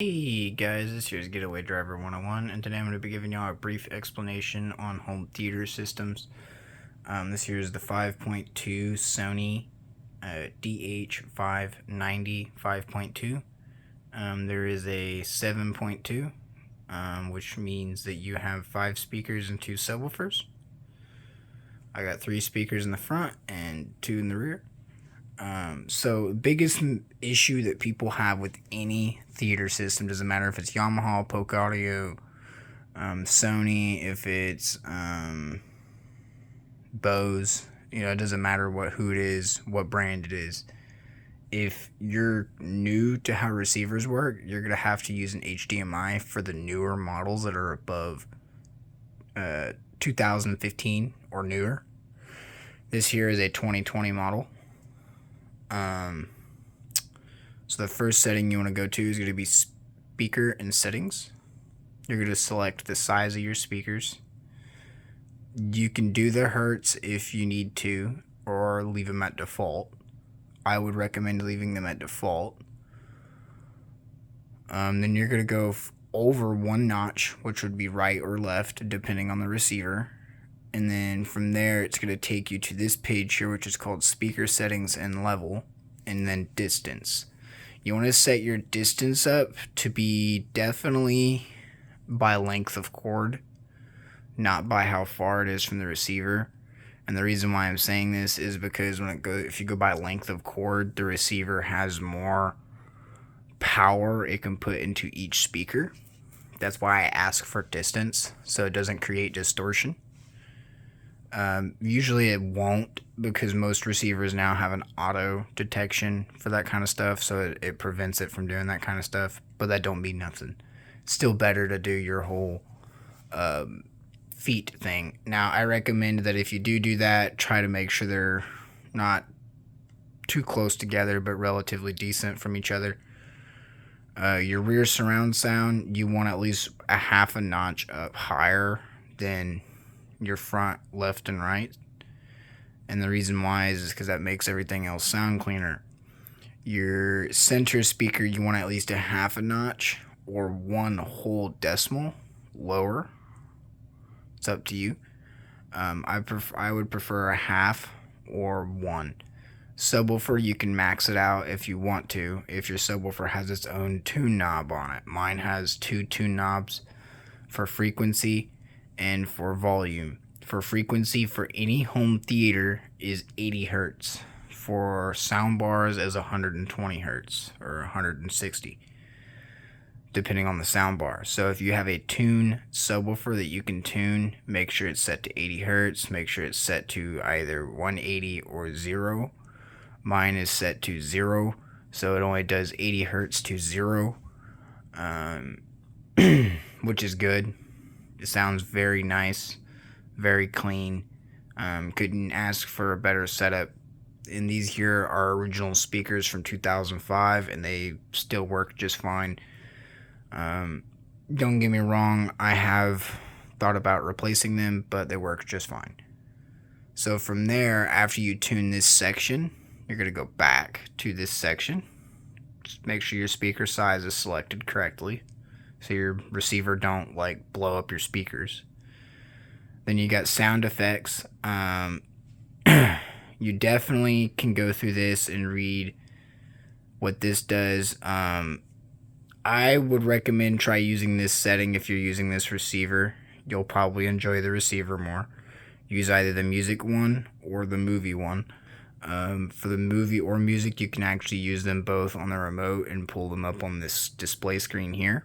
Hey guys, this here's Getaway Driver 101, and today I'm going to be giving y'all a brief explanation on home theater systems. This here is the 5.2 Sony DH590 5.2. There is a 7.2, which means that you have 5 speakers and 2 subwoofers. I got 3 speakers in the front and 2 in the rear. So biggest issue that people have with any theater system, doesn't matter if it's Yamaha, Polk Audio, Sony, if it's Bose, it doesn't matter who it is, what brand it is. If you're new to how receivers work, you're gonna have to use an HDMI for the newer models that are above 2015 or newer. This here is a 2020 model. So the first setting you want to go to is going to be speaker and settings. You're going to select the size of your speakers. You can do the hertz if you need to, or leave them at default. I would recommend leaving them at default. Then you're going to go over one notch, which would be right or left, depending on the receiver. And then from there, it's going to take you to this page here, which is called speaker settings and level, and then distance. You want to set your distance up to be definitely by length of cord, not by how far it is from the receiver. And the reason why I'm saying this is because if you go by length of cord, the receiver has more power it can put into each speaker. That's why I ask for distance, so it doesn't create distortion. Usually it won't, because most receivers now have an auto detection for that kind of stuff, so it prevents it from doing that kind of stuff, but that don't mean nothing. It's still better to do your whole feet thing. Now, I recommend that if you do that, try to make sure they're not too close together, but relatively decent from each other. Your rear surround sound, you want at least a half a notch up higher than your front, left, and right. And the reason why is because that makes everything else sound cleaner. Your center speaker, you want at least a half a notch or one whole decimal lower. It's up to you. I would prefer a half or one. Subwoofer, you can max it out if you want to, if your subwoofer has its own tune knob on it. Mine has 2 tune knobs for frequency and for volume. For frequency, for any home theater, is 80 hertz. For sound bars is 120 hertz or 160, depending on the sound bar. So if you have a tune subwoofer that you can tune, make sure it's set to 80 hertz. Make sure it's set to either 180 or 0. Mine is set to 0, so it only does 80 hertz to 0, which is good. It sounds very nice, very clean. Couldn't ask for a better setup. And these here are original speakers from 2005, and they still work just fine. Don't get me wrong, I have thought about replacing them, but they work just fine. So from there, after you tune this section, you're going to go back to this section. Just make sure your speaker size is selected correctly, so your receiver don't blow up your speakers. Then you got sound effects. You definitely can go through this and read what this does. I would recommend try using this setting if you're using this receiver. You'll probably enjoy the receiver more. Use either the music one or the movie one. For the movie or music, you can actually use them both on the remote and pull them up on this display screen here.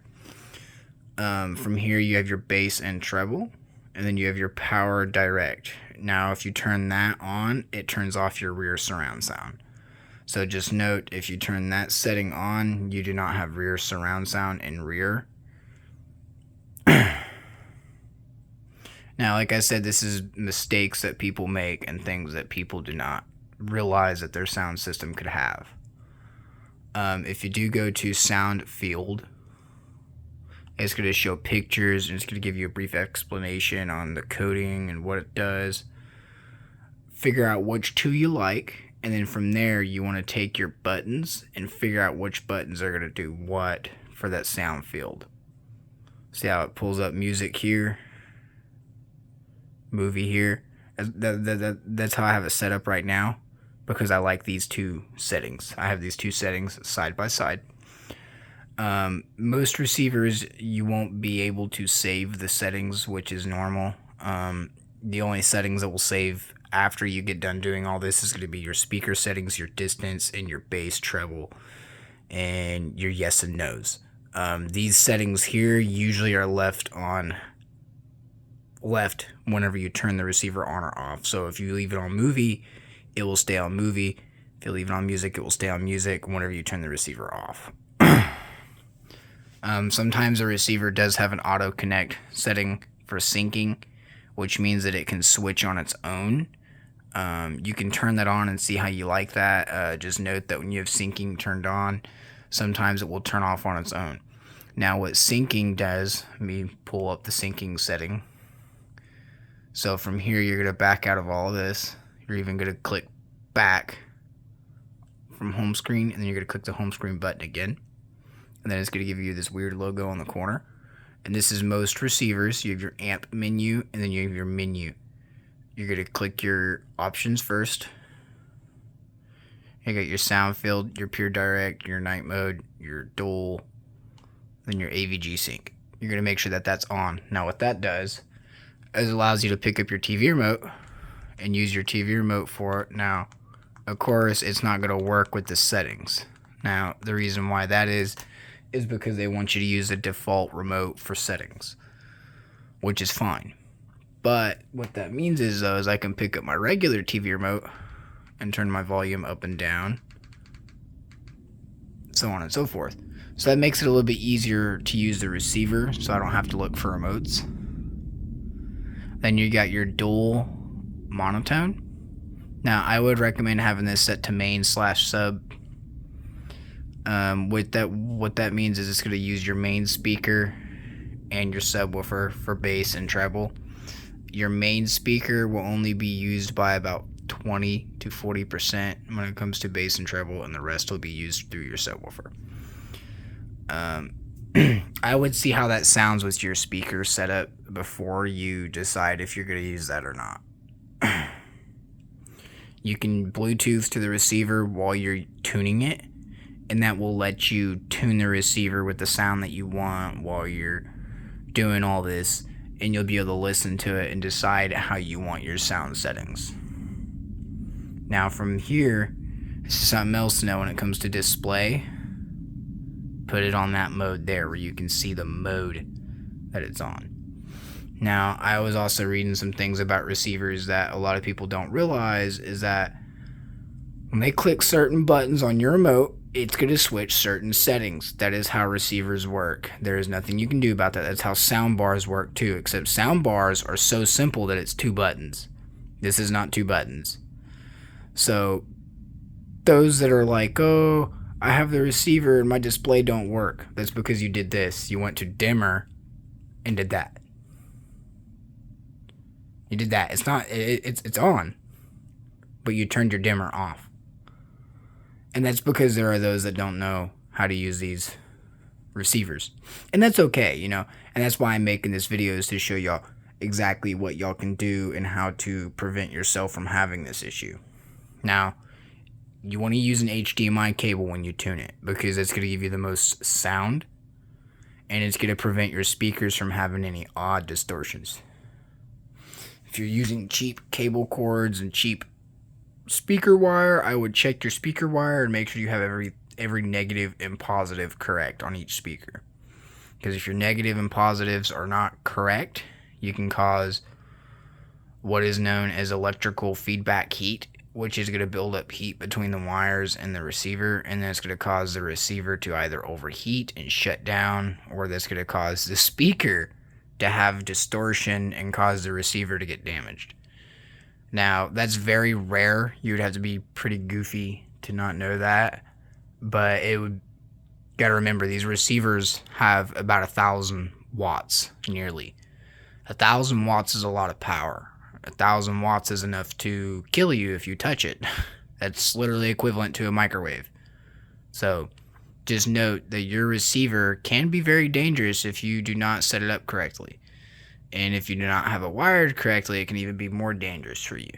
From here, you have your bass and treble, and then you have your power direct. Now, if you turn that on, it turns off your rear surround sound. So just note, if you turn that setting on, you do not have rear surround sound in rear. Now, like I said, this is mistakes that people make and things that people do not realize that their sound system could have. If you do go to sound field, it's going to show pictures and it's going to give you a brief explanation on the coding and what it does. Figure out which two you like, and then from there you want to take your buttons and figure out which buttons are going to do what for that sound field. See how it pulls up music here, movie here. That's how I have it set up right now, because I like these two settings. I have these two settings side by side. Most receivers, you won't be able to save the settings, which is normal. The only settings that will save after you get done doing all this is going to be your speaker settings, your distance, and your bass, treble, and your yes and no's. These settings here usually are left whenever you turn the receiver on or off. So if you leave it on movie, it will stay on movie. If you leave it on music, it will stay on music whenever you turn the receiver off. Sometimes a receiver does have an auto connect setting for syncing, which means that it can switch on its own. You can turn that on and see how you like that. Just note that when you have syncing turned on, sometimes it will turn off on its own. Now what syncing does, let me pull up the syncing setting. So from here, you're going to back out of all of this. You're even going to click back from home screen, and then you're going to click the home screen button again. And then it's going to give you this weird logo on the corner. And this is most receivers. You have your amp menu, and then you have your menu. You're going to click your options first. You got your sound field, your pure direct, your night mode, your dual, then your AVG sync. You're going to make sure that that's on. Now what that does is allows you to pick up your TV remote and use your TV remote for it. Now, of course, it's not going to work with the settings. Now, the reason why that is because they want you to use a default remote for settings, which is fine. But what that means is, though, is I can pick up my regular TV remote and turn my volume up and down, so on and so forth. So that makes it a little bit easier to use the receiver, so I don't have to look for remotes. Then you got your dual monotone. Now, I would recommend having this set to main/sub. What that means is it's going to use your main speaker and your subwoofer for bass and treble. Your main speaker will only be used by about 20 to 40% when it comes to bass and treble, and the rest will be used through your subwoofer. I would see how that sounds with your speaker setup before you decide if you're going to use that or not. You can Bluetooth to the receiver while you're tuning it, and that will let you tune the receiver with the sound that you want while you're doing all this, and you'll be able to listen to it and decide how you want your sound settings. Now from here, this is something else to know when it comes to display. Put it on that mode there where you can see the mode that it's on. Now, I was also reading some things about receivers that a lot of people don't realize is that when they click certain buttons on your remote, it's going to switch certain settings. That is how receivers work. There is nothing you can do about that. That's how sound bars work too, except sound bars are so simple that it's 2 buttons. This is not 2 buttons. So those that are like, oh, I have the receiver and my display don't work, that's because you did this. You went to dimmer and did that. You did that. It's not, it's on, but you turned your dimmer off. And that's because there are those that don't know how to use these receivers. And that's okay, you know. And that's why I'm making this video, is to show y'all exactly what y'all can do and how to prevent yourself from having this issue. Now, you want to use an HDMI cable when you tune it, because it's going to give you the most sound, and it's going to prevent your speakers from having any odd distortions. If you're using cheap cable cords and cheap speaker wire, I would check your speaker wire and make sure you have every negative and positive correct on each speaker. Because if your negative and positives are not correct, you can cause what is known as electrical feedback heat, which is going to build up heat between the wires and the receiver, and then it's going to cause the receiver to either overheat and shut down, or that's going to cause the speaker to have distortion and cause the receiver to get damaged. Now, that's very rare. You would have to be pretty goofy to not know that, but gotta remember, these receivers have about 1,000 watts, nearly. 1,000 watts is a lot of power. 1,000 watts is enough to kill you if you touch it. That's literally equivalent to a microwave. So just note that your receiver can be very dangerous if you do not set it up correctly. And if you do not have it wired correctly, it can even be more dangerous for you.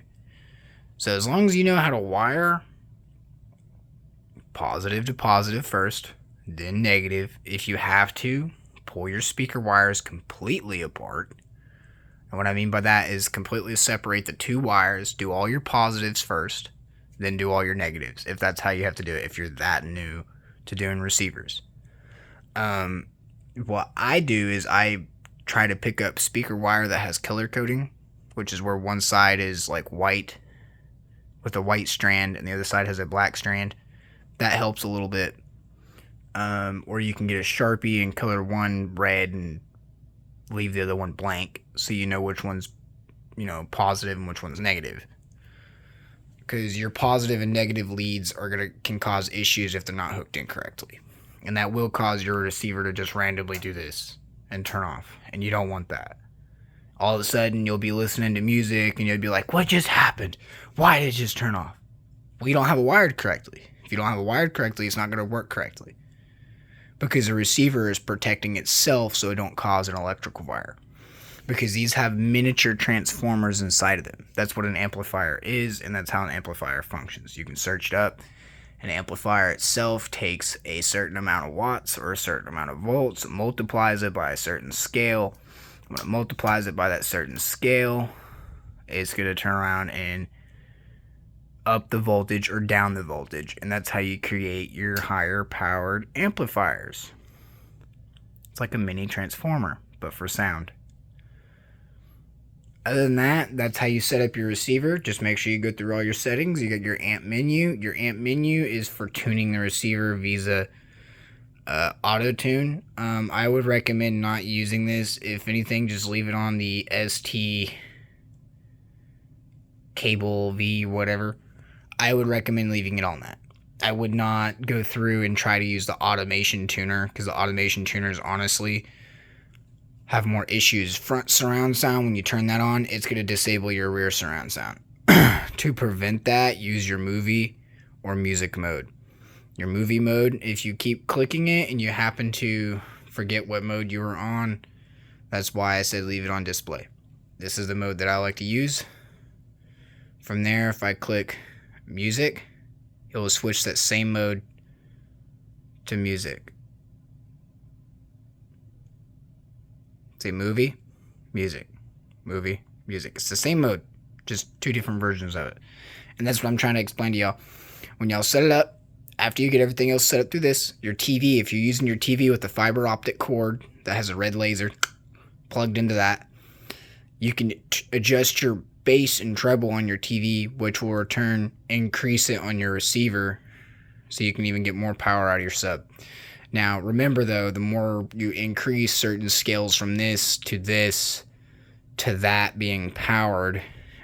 So as long as you know how to wire positive to positive first, then negative. If you have to, pull your speaker wires completely apart. And what I mean by that is completely separate the two wires, do all your positives first, then do all your negatives, if that's how you have to do it, if you're that new to doing receivers. What I do is I try to pick up speaker wire that has color coding, which is where one side is like white with a white strand and the other side has a black strand. That helps a little bit. Or you can get a Sharpie and color one red and leave the other one blank so you know which one's, positive and which one's negative. Because your positive and negative leads can cause issues if they're not hooked in correctly. And that will cause your receiver to just randomly do this and turn off. And you don't want that. All of a sudden, you'll be listening to music and you'll be like, what just happened? Why did it just turn off? Well, you don't have it wired correctly. If you don't have it wired correctly, it's not going to work correctly. Because the receiver is protecting itself so it don't cause an electrical fire. Because these have miniature transformers inside of them. That's what an amplifier is, and that's how an amplifier functions. You can search it up. An amplifier itself takes a certain amount of watts or a certain amount of volts, multiplies it by a certain scale. When it multiplies it by that certain scale, it's going to turn around and up the voltage or down the voltage, and that's how you create your higher powered amplifiers. It's like a mini transformer, but for sound. Other than that, that's how you set up your receiver. Just make sure you go through all your settings. You got your amp menu. Your amp menu is for tuning the receiver via auto tune. I would recommend not using this. If anything, just leave it on the ST cable V whatever. I would recommend leaving it on that. I would not go through and try to use the automation tuner, because the automation tuners honestly have more issues. Front surround sound, when you turn that on, it's going to disable your rear surround sound. To prevent that, use your movie or music mode. Your movie mode, if you keep clicking it and you happen to forget what mode you were on, that's why I said leave it on display. This is the mode that I like to use. From there, if I click music, it will switch that same mode to music. Say movie, music, movie, music. It's the same mode, just two different versions of it. And that's what I'm trying to explain to y'all. When y'all set it up, after you get everything else set up through this, your TV, if you're using your TV with a fiber optic cord that has a red laser plugged into that, you can adjust your bass and treble on your TV, which will return increase it on your receiver, so you can even get more power out of your sub. Now remember though, the more you increase certain scales from this to that being powered,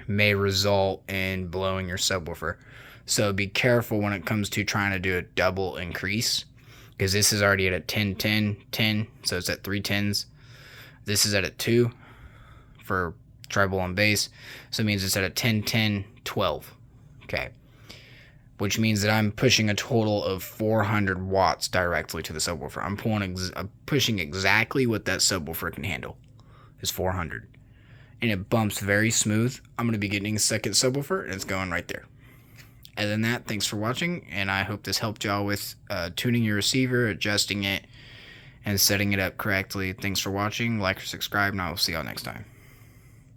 may result in blowing your subwoofer. So be careful when it comes to trying to do a double increase, because this is already at a 10 10 10, so it's at 3 10s. This is at a 2 for treble and bass, so it means it's at a 10 10 12. Okay, which means that I'm pushing a total of 400 watts directly to the subwoofer. I'm pushing exactly what that subwoofer can handle, is 400, and it bumps very smooth. I'm going to be getting a second subwoofer, and it's going right there. Other than that, thanks for watching, and I hope this helped y'all with tuning your receiver, adjusting it, and setting it up correctly. Thanks for watching. Like or subscribe, and I will see y'all next time.